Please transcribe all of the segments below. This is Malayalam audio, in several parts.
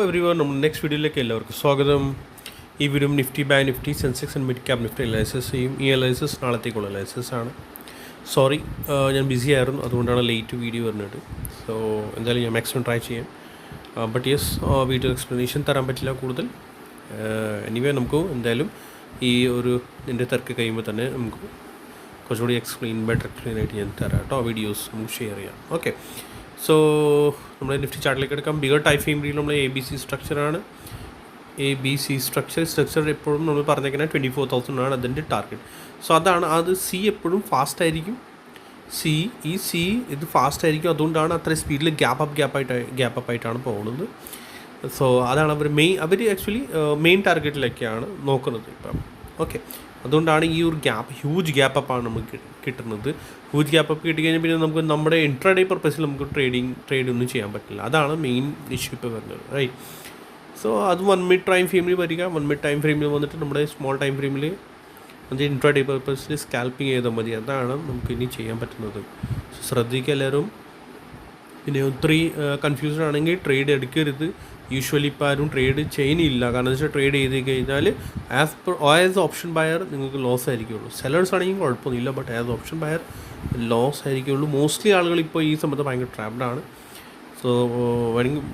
എവരിവൺ, നമ്മൾ നെക്സ്റ്റ് വീഡിയോയിലേക്ക് എല്ലാവർക്കും സ്വാഗതം. ഈ video Nifty bank Nifty Sensex and mid cap Nifty analysis ചെയ്യും. ഈ അനാലിസിസ് നാളത്തേക്കുള്ള അനാലിസിസ് ആണ്. സോറി, ഞാൻ ബിസി ആയിരുന്നു, അതുകൊണ്ടാണ് ലേറ്റ് വീഡിയോ വരുന്നത്. സോ എന്തായാലും ഞാൻ മാക്സിമം ട്രൈ ചെയ്യാം. ബട്ട് യെസ്, വീഡിയോ എക്സ്പ്ലനേഷൻ തരാൻ പറ്റില്ല കൂടുതൽ. എനിവേ നമുക്ക് എന്തായാലും ഈ ഒരു എൻ്റെ തിരക്ക് കഴിയുമ്പോൾ തന്നെ നമുക്ക് കുറച്ചുകൂടി ബെറ്റർ എക്സ്പ്ലെയിൻ ആയിട്ട് ഞാൻ തരാം കേട്ടോ. വീഡിയോസ് നമുക്ക് ഷെയർ ചെയ്യാം. ഓക്കെ, സോ നമ്മൾ നിഫ്റ്റി ചാർട്ടിലേക്ക് എടുക്കാം. ബിഗർ ടൈം ഫ്രെയിം രീതിയിൽ നമ്മൾ ABC സ്ട്രക്ചറാണ്. ABC സ്ട്രക്ചർ എപ്പോഴും നമ്മൾ പറഞ്ഞേക്കുന്നത് 24,000 ആണ് അതിൻ്റെ ടാർഗറ്റ്. സോ അത് സി എപ്പോഴും ഫാസ്റ്റ് ആയിരിക്കും. സി ഇത് ഫാസ്റ്റ് ആയിരിക്കും, അതുകൊണ്ടാണ് അത്ര സ്പീഡിൽ ഗ്യാപ്പ് അപ്പ് ആയിട്ടാണ് പോകുന്നത്. സോ അതാണ് അവർ ആക്ച്വലി മെയിൻ ടാർഗറ്റിലൊക്കെയാണ് നോക്കുന്നത് ഇപ്പം. ഓക്കെ, അതുകൊണ്ടാണ് ഈ ഒരു ഹ്യൂജ് ഗ്യാപ്പ് അപ്പാണ് നമുക്ക് കിട്ടുന്നത്. ഹ്യൂജ് ഗ്യാപ്പ് അപ്പ് കിട്ടിക്കഴിഞ്ഞാൽ പിന്നെ നമുക്ക് നമ്മുടെ ഇൻട്രാഡേ പർപ്പസിൽ നമുക്ക് ട്രേഡ് ഒന്നും ചെയ്യാൻ പറ്റില്ല. അതാണ് മെയിൻ ഇഷ്യൂ ഇപ്പോൾ വരുന്നത്, റൈറ്റ്? സോ അത് 1 മിനിറ്റ് ടൈം ഫ്രെയിമിൽ വരിക. 1 മിനിറ്റ് ടൈം ഫ്രെയിമിൽ വന്നിട്ട് നമ്മുടെ സ്മോൾ ടൈം ഫ്രെയിമിൽ അത് ഇൻട്രാഡേ പർപ്പസിൽ സ്കാൽപ്പിംഗ് ചെയ്താൽ മതി. അതാണ് നമുക്ക് ഇനി ചെയ്യാൻ പറ്റുന്നത്. സോ ശ്രദ്ധിക്കുക എല്ലാവരും. പിന്നെ ഒത്തിരി കൺഫ്യൂഷൻ ആണെങ്കിൽ ട്രേഡ് എടുക്കരുത്. യൂഷ്വലി ഇപ്പോൾ ആരും ട്രേഡ് ചെയ്യുന്നില്ല. കാരണം എന്താ വെച്ചാൽ ട്രേഡ് ചെയ്ത് കഴിഞ്ഞാൽ ആസ് ഓപ്ഷൻ ബയർ നിങ്ങൾക്ക് ലോസ് ആയിരിക്കുള്ളൂ. സെല്ലേഴ്സ് ആണെങ്കിൽ കുഴപ്പമൊന്നുമില്ല, but as option buyer loss ആയിരിക്കുള്ളൂ. മോസ്റ്റ്ലി ആളുകൾ ഇപ്പോൾ ഈ സമയത്ത് ഭയങ്കര ട്രാപ്ഡാണ്. സോ വേണമെങ്കിൽ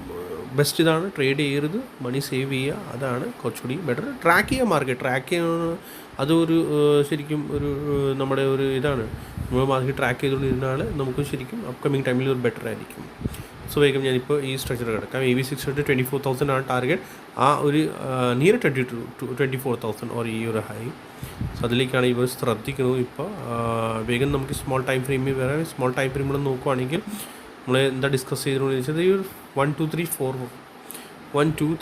ബെസ്റ്റ് ഇതാണ്, ട്രേഡ് ചെയ്യരുത്, മണി സേവ് ചെയ്യുക. അതാണ് കുറച്ചുകൂടി ബെറ്റർ. ട്രാക്ക് ചെയ്യുക, മാർക്കറ്റ് ട്രാക്ക് ചെയ്യുക. അതൊരു ശരിക്കും ഒരു നമ്മുടെ ഒരു ഇതാണ്. നമ്മൾ മാർക്കറ്റ് ട്രാക്ക് ചെയ്തുകൊണ്ടിരുന്നാൽ നമുക്ക് ശരിക്കും അപ്കമിങ് ടൈമിൽ ഒരു ബെറ്റർ ആയിരിക്കും. സോ വേഗം ഞാനിപ്പോൾ ഈ സ്ട്രക്ചർ കിടക്കാം. ABC 24,000 ആണ് ടാർഗറ്റ്. ആ ഒരു നിയർ 24,000 ഓർ ഈ ഒരു ഹൈ. സോ അതിലേക്കാണ് ഇവർ ശ്രദ്ധിക്കുന്നത് ഇപ്പോൾ. വേഗം നമുക്ക് സ്മോൾ ടൈം ഫ്രെയിമിൽ വരാം. സ്മോൾ ടൈം ഫ്രെയിമിൽ നോക്കുവാണെങ്കിൽ നമ്മൾ എന്താ ഡിസ്കസ് ചെയ്തുകൊണ്ട് വെച്ചാൽ ഈ ഒരു 1 2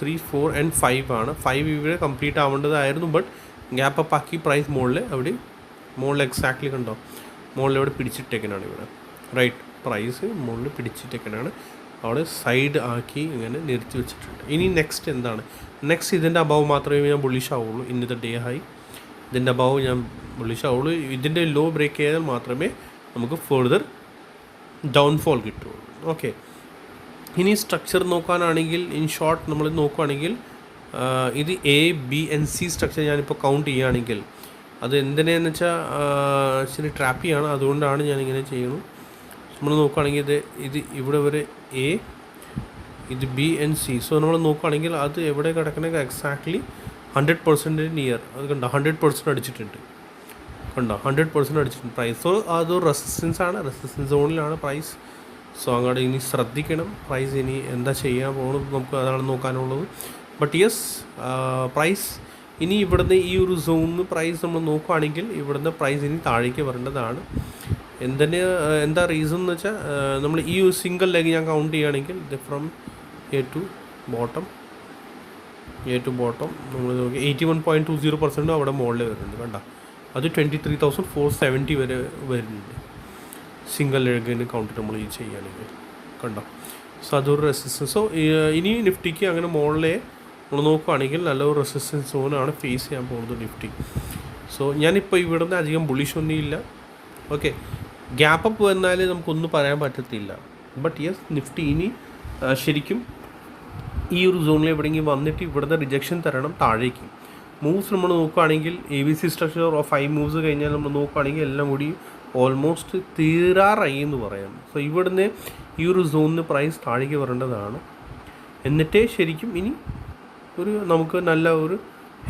3 4 ആൻഡ് 5 ആണ്. 5 ഇവിടെ കംപ്ലീറ്റ് ആവേണ്ടതായിരുന്നു, ബട്ട് ഗ്യാപ്പ് അപ്പ് ആക്കി പ്രൈസ് മുകളിൽ എക്സാക്ട്ലി കണ്ടോ, മുകളിൽ ഇവിടെ പിടിച്ചിട്ടേക്കനാണ് ഇവിടെ, റൈറ്റ്? പ്രൈസ് മുകളിൽ പിടിച്ചിട്ടേക്കനാണ്, അവിടെ സൈഡ് ആക്കി ഇങ്ങനെ നിർത്തി വെച്ചിട്ടുണ്ട്. ഇനി നെക്സ്റ്റ് എന്താണ്? നെക്സ്റ്റ് ഇതിൻ്റെ അബവ് മാത്രമേ ഞാൻ ബുള്ളിഷ് ആവുള്ളൂ. ഇന്നത്തെ ഡേ ഹൈ ഇതിൻ്റെ അബവ് ഞാൻ ബുള്ളിഷ് ആവുള്ളൂ. ഇതിൻ്റെ ലോ ബ്രേക്ക് ചെയ്താൽ മാത്രമേ നമുക്ക് ഫർദർ ഡൗൺഫോൾ കിട്ടുള്ളൂ. ഓക്കെ, ഇനി സ്ട്രക്ചർ നോക്കാനാണെങ്കിൽ ഇൻ ഷോർട്ട് നമ്മൾ നോക്കുകയാണെങ്കിൽ ഇത് ABNC സ്ട്രക്ചർ ഞാനിപ്പോൾ കൗണ്ട് ചെയ്യുകയാണെങ്കിൽ അത് എന്തിനാന്ന് വെച്ചാൽ ഇച്ചിരി ട്രാപ്പിയാണ്. അതുകൊണ്ടാണ് ഞാനിങ്ങനെ ചെയ്യുന്നു. നമ്മൾ നോക്കുകയാണെങ്കിൽ ഇത് ഇവിടെ വരെ A, ഇത് BNC. സോ നമ്മൾ നോക്കുകയാണെങ്കിൽ അത് എവിടെ കിടക്കണമെങ്കിൽ എക്സാക്ട്ലി 100% നിയർ. അത് കണ്ടോ, 100% അടിച്ചിട്ടുണ്ട്. കണ്ടോ, 100% അടിച്ചിട്ടുണ്ട് പ്രൈസ്. സോ അതൊരു റെസിസ്റ്റൻസ് സോണിലാണ് പ്രൈസ്. സോ അങ്ങോട്ട് ഇനി ശ്രദ്ധിക്കണം. പ്രൈസ് ഇനി എന്താ ചെയ്യാൻ പോകുന്നത് നമുക്ക് അതാണ് നോക്കാനുള്ളത്. ബട്ട് യെസ്, പ്രൈസ് ഇനി ഇവിടുന്ന് ഈ ഒരു സോണിന് പ്രൈസ് നമ്മൾ നോക്കുകയാണെങ്കിൽ ഇവിടുന്ന് പ്രൈസ് ഇനി താഴേക്ക് വരേണ്ടതാണ്. എന്താ റീസൺ എന്ന് വെച്ചാൽ നമ്മൾ ഈ ഒരു സിംഗിൾ ലെഗ് ഞാൻ കൗണ്ട് ചെയ്യുകയാണെങ്കിൽ ഇത് ഫ്രം എ ടു ബോട്ടം നമ്മൾ നോക്കി 81.20% അവിടെ മുകളിൽ വരുന്നുണ്ട്. കണ്ടോ, അത് 23,470 വരെ വരുന്നുണ്ട് സിംഗിൾ ലെഗിന് കൗണ്ട് നമ്മൾ ഈ ചെയ്യുകയാണെങ്കിൽ. കണ്ടോ, സോ അതൊരു റെസിസ്റ്റൻസ്. സോ ഇനി നിഫ്റ്റിക്ക് അങ്ങനെ മുകളിലെ നമ്മൾ നോക്കുകയാണെങ്കിൽ നല്ലൊരു റെസിസ്റ്റൻസ് സോണാണ് ഫേസ് ചെയ്യാൻ പോകുന്നത് നിഫ്റ്റി. സോ ഞാനിപ്പോൾ ഇവിടുന്ന് അധികം ബുള്ളിഷ് ഒന്നുമില്ല. ഓക്കെ, ഗ്യാപ്പ് അപ്പ് വന്നാൽ നമുക്കൊന്നും പറയാൻ പറ്റത്തില്ല. ബട്ട് യെസ്, നിഫ്റ്റി ഇനി ശരിക്കും ഈ ഒരു സോണിൽ എവിടെയെങ്കിലും വന്നിട്ട് ഇവിടുന്ന് റിജക്ഷൻ തരണം താഴേക്ക്. മൂവ്സ് നമ്മൾ നോക്കുകയാണെങ്കിൽ ABC സ്ട്രക്ചർ 5 മൂവ്സ് കഴിഞ്ഞാൽ നമ്മൾ നോക്കുകയാണെങ്കിൽ എല്ലാം കൂടി ഓൾമോസ്റ്റ് തീരാറായി എന്ന് പറയാം. സോ ഇവിടുന്ന് ഈ ഒരു സോണിന് പ്രൈസ് താഴേക്ക് വരേണ്ടതാണ്. എന്നിട്ടേ ശരിക്കും ഇനി നമുക്ക് നല്ല ഒരു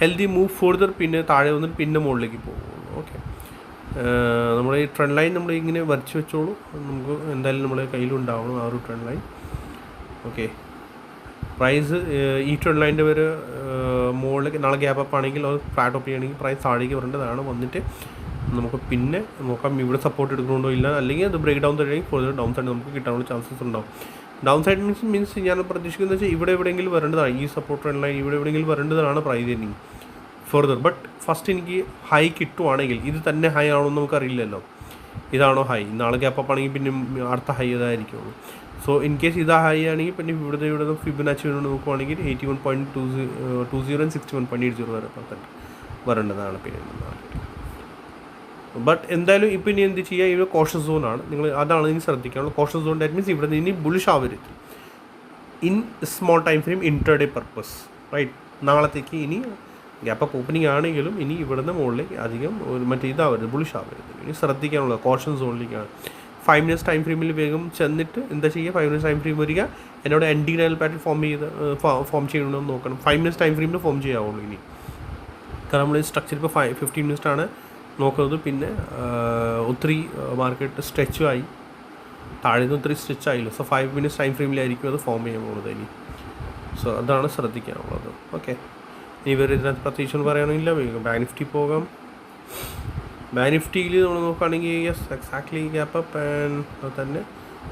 ഹെൽത്തി മൂവ് ഫർദർ പിന്നെ താഴെ വന്നിട്ട് പിന്നെ മുകളിലേക്ക് പോകുള്ളൂ. ഓക്കെ, നമ്മുടെ ഈ ട്രെൻഡ് ലൈൻ നമ്മൾ ഇങ്ങനെ വരച്ച് വെച്ചോളൂ. നമുക്ക് എന്തായാലും നമ്മുടെ കയ്യിലുണ്ടാവണം ആ ഒരു ട്രെൻഡ് ലൈൻ. ഓക്കെ, പ്രൈസ് ഈ ട്രെൻഡ് ലൈൻ്റെ വരെ മുകളിലേക്ക് നാളെ ഗ്യാപ്പ് അപ്പ് ആണെങ്കിൽ അത് ഫ്ലാറ്റ് ഓപ്പ് ചെയ്യണമെങ്കിൽ പ്രൈസ് താഴേക്ക് വരേണ്ടതാണ്. വന്നിട്ട് നമുക്ക് പിന്നെ നോക്കാം ഇവിടെ സപ്പോർട്ട് എടുക്കുന്നുണ്ടോ ഇല്ല, അല്ലെങ്കിൽ അത് ബ്രേക്ക് ഡൗൺ തരുകയാണെങ്കിൽ ഫർദർ ഡൗൺ സൈഡ് നമുക്ക് കിട്ടാനുള്ള ചാൻസസ് ഉണ്ടാവും. ഡൗൺ സൈഡ് മീൻസ് ഞാൻ പ്രതീക്ഷിക്കുന്നത് വെച്ചാൽ ഇവിടെ എവിടെയെങ്കിലും വരേണ്ടതാണ്. ഈ സപ്പോർട്ട് ട്രെൻഡ് ലൈൻ ഇവിടെ എവിടെയെങ്കിലും വരേണ്ടതാണ് പ്രൈസ് ഇനി ഫർദർ. ബട്ട് ഫസ്റ്റ് എനിക്ക് ഹൈ കിട്ടുവാണെങ്കിൽ ഇത് തന്നെ ഹൈ ആണോ എന്ന് നമുക്കറിയില്ലല്ലോ. ഇതാണോ ഹൈ? നാളെ ഗ്യാപ്പ് അപ്പ് ആണെങ്കിൽ പിന്നെ അടുത്ത ഹൈ ഇതായിരിക്കുള്ളൂ. സോ ഇൻ കേസ് ഇതാ ഹൈ ആണെങ്കിൽ പിന്നെ ഇവിടെ ഫിബൊനാച്ചി നോക്കുവാണെങ്കിൽ 81.20 and 61.80 വരെ വരേണ്ടതാണ് പിന്നെ. ബട്ട് എന്തായാലും ഇപ്പോൾ ഇനി എന്ത് ചെയ്യുക, ഇവിടെ കോഷ്യസ് സോണാണ്. നിങ്ങൾ അതാണ് ഇനി ശ്രദ്ധിക്കാനുള്ളത്. കോഷ്യസ് സോൺ ദാറ്റ് മീൻസ് ഇവിടെ നിന്ന് ഇനി ബുള്ളിഷ് ആവരുത്. In small time frame intraday purpose, right. നാളത്തേക്ക് ഇനി ഗ്യാപ്പ് അപ്പ് ഓപ്പണിംഗ് ആണെങ്കിലും ഇനി ഇവിടുന്ന് മുകളിലേക്ക് അധികം മറ്റേ ഇതാവരുത്, ബുളിഷ് ആവരുത്. ഇനി ശ്രദ്ധിക്കാനുള്ളത് കോഷൻ സോണിലേക്കാണ്. 5 minutes ടൈം ഫ്രെയിമിൽ വേഗം ചെന്നിട്ട് എന്താ ചെയ്യുക, 5 minutes ടൈം ഫ്രെയിം വരിക, എന്നോട് എൻഡി ഡയൽ പാറ്റേൺ ഫോം ചെയ്യണമെന്ന് നോക്കണം. 5 minutes ടൈം ഫ്രെയിമിൽ ഫോം ചെയ്യാവുള്ളൂ ഇനി. കാരണം നമ്മൾ സ്ട്രക്ചർ ഇപ്പോൾ 15 minutes ആണ് നോക്കുന്നത്. പിന്നെ ഒത്തിരി മാർക്കറ്റ് സ്ട്രെച്ചുമായി, താഴെ നിന്ന് ഒത്തിരി സ്ട്രെച്ച് ആയില്ല. സോ 5 minutes ടൈം ഫ്രെയിമിലായിരിക്കും അത് ഫോം ചെയ്യാൻ പോകുന്നത് ഇനി. സോ അതാണ് ശ്രദ്ധിക്കാനുള്ളത്. ഓക്കെ, ഇനി ഇവർ ഇതിനകത്ത് പ്രത്യേകിച്ച് പറയുകയാണെങ്കില്ല, ബാങ്ക് നിഫ്റ്റി പോകാം. ബാങ്ക് നിഫ്റ്റിയിൽ നമ്മൾ നോക്കുകയാണെങ്കിൽ yes exactly gap up and അത് തന്നെ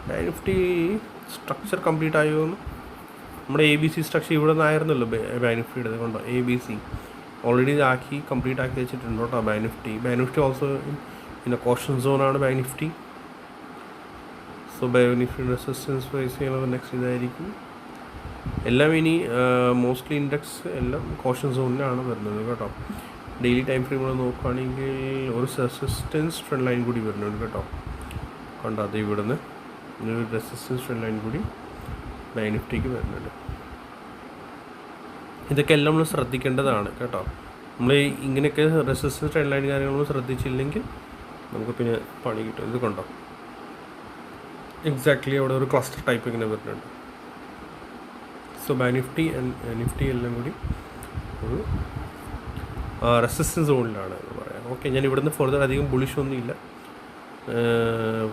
ബാങ്ക് നിഫ്റ്റി സ്ട്രക്ചർ കംപ്ലീറ്റ് ആയോന്ന്. നമ്മുടെ ABC സ്ട്രക്ചർ ഇവിടെ നിന്നായിരുന്നല്ലോ ബാങ്ക് നിഫ്റ്റിയുടെ, കൊണ്ടോ ABC ഓൾറെഡി ഇതാക്കി കംപ്ലീറ്റ് ആക്കി വെച്ചിട്ടുണ്ട് കേട്ടോ bank Nifty. Bank Nifty also പിന്നെ കോഷൻ സോണാണ് bank Nifty. So bank Nifty resistance face ചെയ്യുന്നത് നെക്സ്റ്റ് ഇതായിരിക്കും. എല്ലാം ഇനി മോസ്റ്റ്ലി ഇൻഡെക്സ് എല്ലാം കോഷൻ സോണിലാണ് വരുന്നത് കേട്ടോ. ഡെയിലി ടൈം ഫ്രെയിമുകൾ നോക്കുകയാണെങ്കിൽ ഒരു റെസിസ്റ്റൻസ് ട്രെൻഡ് ലൈൻ കൂടി വരുന്നുണ്ട് കേട്ടോ. കണ്ടോ, അത് ഇവിടുന്ന് ഒരു റെസിസ്റ്റൻസ് ട്രെൻഡ് ലൈൻ കൂടി ബാങ്ക് നിഫ്റ്റിക്ക് വരുന്നുണ്ട്. ഇതൊക്കെ എല്ലാം നമ്മൾ ശ്രദ്ധിക്കേണ്ടതാണ് കേട്ടോ. നമ്മൾ ഇങ്ങനെയൊക്കെ റെസിസ്റ്റൻസ് ട്രെൻഡ് ലൈൻ കാര്യങ്ങളൊന്നും ശ്രദ്ധിച്ചില്ലെങ്കിൽ നമുക്ക് പിന്നെ പണി കിട്ടും. ഇത് കണ്ടോ, എക്സാക്ട്ലി അവിടെ ഒരു ക്ലസ്റ്റർ ടൈപ്പ് ഇങ്ങനെ വരുന്നുണ്ട്. So bank Nifty and Nifty എല്ലാം കൂടി ഒരു റെസിസ്റ്റൻസ് സോണിലാണ് എന്ന് പറയാം. ഓക്കെ, ഞാൻ ഇവിടുന്ന് ഫർദർ അധികം ബുളിഷ് ഒന്നുമില്ല.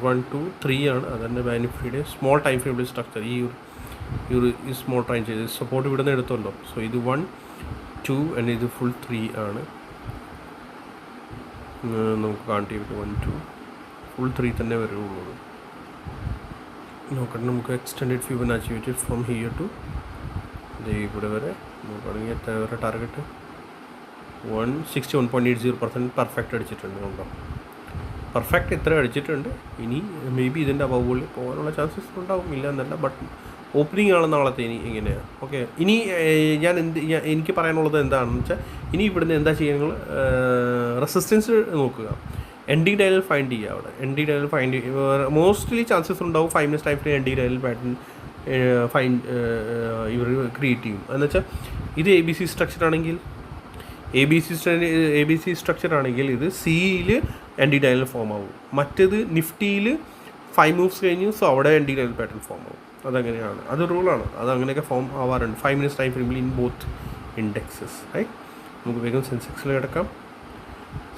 1 2 3 ആണ് അതന്നെ ബാങ്ക് നിഫ്റ്റിയുടെ സ്മോൾ ടൈം ഫ്രെയിമിൽ സ്ട്രക്ചർ. ഈ സ്മോൾ ടൈം ചെയ്ത് സപ്പോർട്ട് ഇവിടുന്ന് എടുത്തല്ലോ. സോ ഇത് 1 2 ആൻഡ് ഇത് ഫുൾ 3 ആണ്. നമുക്ക് കാണിട്ട് 1 2 ഫുൾ 3 തന്നെ വരുള്ളൂ. നോക്കട്ടെ, നമുക്ക് എക്സ്റ്റെൻഡഡ് ഫിബൊനാച്ചി വെച്ച് ഫ്രം ഹിയർ ടു ഇവിടെ വരെ നോക്കുകയാണെങ്കിൽ എത്ര വരെ ടാർഗറ്റ് 161.80% പെർഫെക്റ്റ് അടിച്ചിട്ടുണ്ട്. നോക്കാം, പെർഫെക്റ്റ് ഇത്ര അടിച്ചിട്ടുണ്ട്. ഇനി മേ ബി ഇതിൻ്റെ അബവ് പോകാനുള്ള ചാൻസസ് ഉണ്ടാവും, ഇല്ല എന്നല്ല. ബട്ട് ഓപ്പണിംഗ് ആണ് നാളത്തെ ഇനി ഇങ്ങനെയാണ്. ഓക്കെ, ഇനി എനിക്ക് പറയാനുള്ളത് എന്താണെന്ന് വെച്ചാൽ, ഇനി ഇവിടുന്ന് എന്താ ചെയ്യുക, നിങ്ങൾ റെസിസ്റ്റൻസ് നോക്കുക, എൻഡി ഡയൽ ഫൈൻഡ് ചെയ്യുക. അവിടെ ND dial find mostly chances ഉണ്ടാവും 5 minutes time frame ND dial pattern ഇവർ ക്രിയേറ്റ് ചെയ്യും. എന്ന് വെച്ചാൽ ഇത് ABC സ്ട്രക്ചർ ആണെങ്കിൽ ABC സ്ട്രക്ചർ ആണെങ്കിൽ ഇത് സിയിൽ എൻഡി ഡയൽ ഫോം ആവും. മറ്റേത് നിഫ്റ്റിയിൽ 5 moves കഴിഞ്ഞു, സോ അവിടെ എൻഡി ഡയൽ പാറ്റേൺ ഫോം ആവും. അതങ്ങനെയാണ്, അത് റൂളാണ്. അത് അങ്ങനെയൊക്കെ ഫോം ആവാറുണ്ട് 5 minutes ടൈം ഫ്രെയിമിൽ ഇൻ ബോത്ത് ഇൻഡെക്സസ്. റൈറ്റ്, നമുക്ക് വേഗം സെൻസെക്സിൽ കിടക്കാം.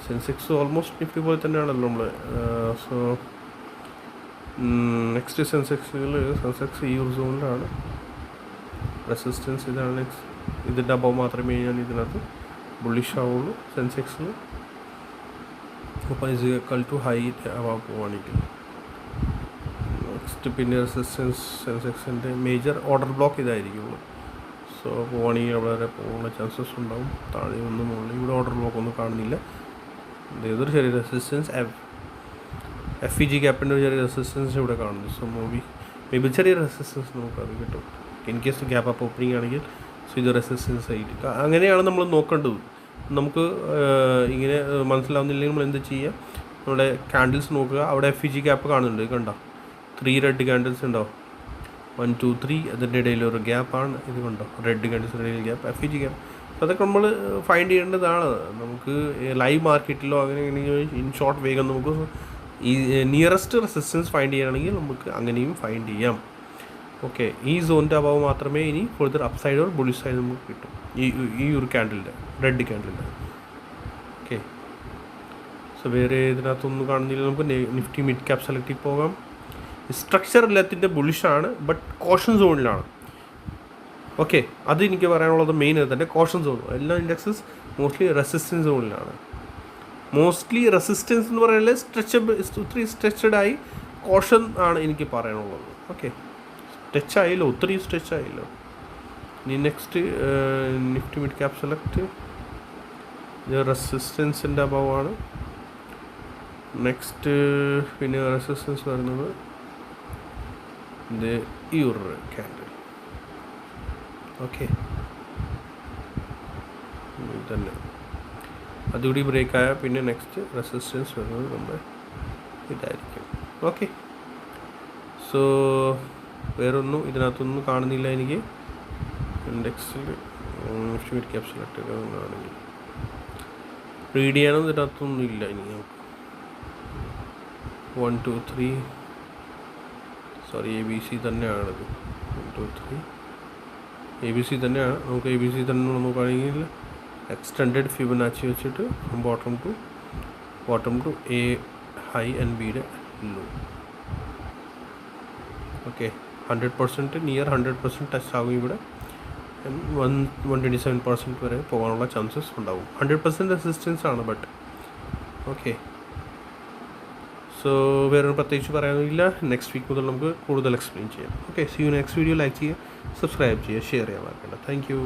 സെൻസെക്സ് ഓൾമോസ്റ്റ് നിഫ്റ്റി പോലെ തന്നെയാണല്ലോ നമ്മൾ. സോ നെക്സ്റ്റ് സെൻസെക്സ് ഈ ഒരു സോണിലാണ്. റെസിസ്റ്റൻസ് ഇതാണ് നെക്സ്റ്റ്. ഇതിൻ്റെ അബവ് മാത്രമേ ഞാൻ ഇതിനകത്ത് ബുള്ളിഷ് ആവുള്ളൂ സെൻസെക്സിൽ. അപ്പോൾ ഇത് ഈക്വൽ ടു ഹൈറ്റ് അബവ് പോവുകയാണെങ്കിൽ നെക്സ്റ്റ് പിന്നെ റെസിസ്റ്റൻസ് സെൻസെക്സിൻ്റെ മേജർ ഓർഡർ ബ്ലോക്ക് ഇതായിരിക്കുള്ളൂ. സോ പോവുകയാണെങ്കിൽ അവിടെ വരെ പോകാനുള്ള ചാൻസസ് ഉണ്ടാവും. താഴെ ഒന്നും മുകളിൽ ഇവിടെ ഓർഡർ ബ്ലോക്ക് ഒന്നും കാണുന്നില്ല. ഏതൊരു ചെറിയ റെസിസ്റ്റൻസ് FEG ഗ്യാപ്പിൻ്റെ ഒരു ചെറിയ റെസിസ്റ്റൻസ് ഇവിടെ കാണുന്നു. സോ മേ ബി ചെറിയ റെസിസ്റ്റൻസ് നമുക്ക് അത് കിട്ടും. In case gap up opening ആണെങ്കിൽ സോ ഇത് റെസിസ്റ്റൻസ് ആയിട്ട് അങ്ങനെയാണ് നമ്മൾ നോക്കേണ്ടത്. നമുക്ക് ഇങ്ങനെ മനസ്സിലാവുന്നില്ലെങ്കിൽ നമ്മൾ എന്ത് ചെയ്യുക, നമ്മുടെ ക്യാൻഡിൽസ് നോക്കുക. അവിടെ FEG ഗ്യാപ്പ് കാണുന്നുണ്ട്, കണ്ടോ 3 റെഡ് ക്യാൻഡിൽസ് ഉണ്ടാവും. 1 2 3 അതിൻ്റെ ഇടയിൽ ഒരു ഗ്യാപ്പാണ് ഇത്, കണ്ടോ റെഡ് ക്യാൻഡിൽസിൻ്റെ ഇടയിൽ ഗ്യാപ്പ്, FEG ഗ്യാപ്പ്. അപ്പോൾ അതൊക്കെ നമ്മൾ ഫൈൻഡ് ചെയ്യേണ്ടതാണ്. നമുക്ക് ലൈവ് മാർക്കറ്റിലോ അങ്ങനെ ഇൻ ഷോർട്ട് വേഗം നമുക്ക് ഈ നിയറസ്റ്റ് റെസിസ്റ്റൻസ് ഫൈൻഡ് ചെയ്യുകയാണെങ്കിൽ നമുക്ക് അങ്ങനെയും ഫൈൻഡ് ചെയ്യാം. ഓക്കെ, ഈ സോണിൻ്റെ അഭാവം മാത്രമേ ഇനി further up side or bullish side നമുക്ക് കിട്ടും ഈ ഒരു ക്യാൻഡിലിൻ്റെ, റെഡ് ക്യാൻഡിലിൻ്റെ. ഓക്കെ, സോ വേറെ ഇതിനകത്തൊന്നും കാണുന്നില്ല. നമുക്ക് നിഫ്റ്റി മിഡ് ക്യാപ് സെലക്റ്റിൽ പോകാം. സ്ട്രക്ചർ എല്ലാത്തിൻ്റെ ബുള്ളിഷാണ്, ബട്ട് കോഷൻ സോണിലാണ്. ഓക്കെ, അത് എനിക്ക് പറയാനുള്ളത് മെയിൻ അത് തന്നെ, കോഷൻ സോൺ. എല്ലാ ഇൻഡെക്സസ് മോസ്റ്റ്ലി റെസിസ്റ്റൻസ് സോണിലാണ്. മോസ്റ്റ്ലി റെസിസ്റ്റൻസ് എന്ന് പറയുന്നത് ഒത്തിരി സ്ട്രെച്ചഡായി കോഷൻ ആണ് എനിക്ക് പറയാനുള്ളത്. ഓക്കെ, സ്ട്രെച്ച് ആയില്ല, ഒത്തിരി സ്ട്രെച്ച് ആയില്ല. ഇനി next Nifty mid cap select, ഇത് റെസിസ്റ്റൻസിൻ്റെ അഭാവമാണ്. നെക്സ്റ്റ് പിന്നെ റെസിസ്റ്റൻസ് വരുന്നത് ഇത് ഈ ഒരു ക്യാൻഡിൽ. ഓക്കെ, തന്നെ അതുകൂടി ബ്രേക്ക് ആയാൽ പിന്നെ നെക്സ്റ്റ് റെസിസ്റ്റൻസ് വരുന്നത് നമ്മുടെ ഇതായിരിക്കും. ഓക്കെ, സോ വേറൊന്നും ഇതിനകത്തൊന്നും കാണുന്നില്ല എനിക്ക്. ഇൻഡെക്സിൽ നിഫ്റ്റി മിഡ് ക്യാപ് സെലക്ട് ചെയ്താണെങ്കിൽ റീഡ് ചെയ്യാനൊന്നും ഇതിനകത്തൊന്നും ഇല്ല. ഇനി നമുക്ക് 1 2 3 സോറി ABC തന്നെയാണത്. 1 2 3 ABC തന്നെയാണ്. നമുക്ക് ABC തന്നെ നോക്കുകയാണെങ്കിൽ എക്സ്റ്റെൻഡഡ് ഫിബൊനാച്ചി വെച്ചിട്ട് bottom to A high and ബിയുടെ ലോ. ഓക്കെ, 100% നിയർ 100% ടച്ച് ആകും ഇവിടെ. 127% വരെ പോകാനുള്ള ചാൻസസ് ഉണ്ടാവും. 100% റെസിസ്റ്റൻസ് ആണ് ബട്ട്. ഓക്കെ, സോ വേറെ പ്രത്യേകിച്ച് പറയാനില്ല. നെക്സ്റ്റ് വീക്ക് മുതൽ നമുക്ക് കൂടുതൽ എക്സ്പ്ലെയിൻ ചെയ്യാം. Okay, C you next video. Like ചെയ്യുക, സബ്സ്ക്രൈബ് ചെയ്യുക, ഷെയർ ചെയ്യാൻ മറക്കണ്ട. Thank you.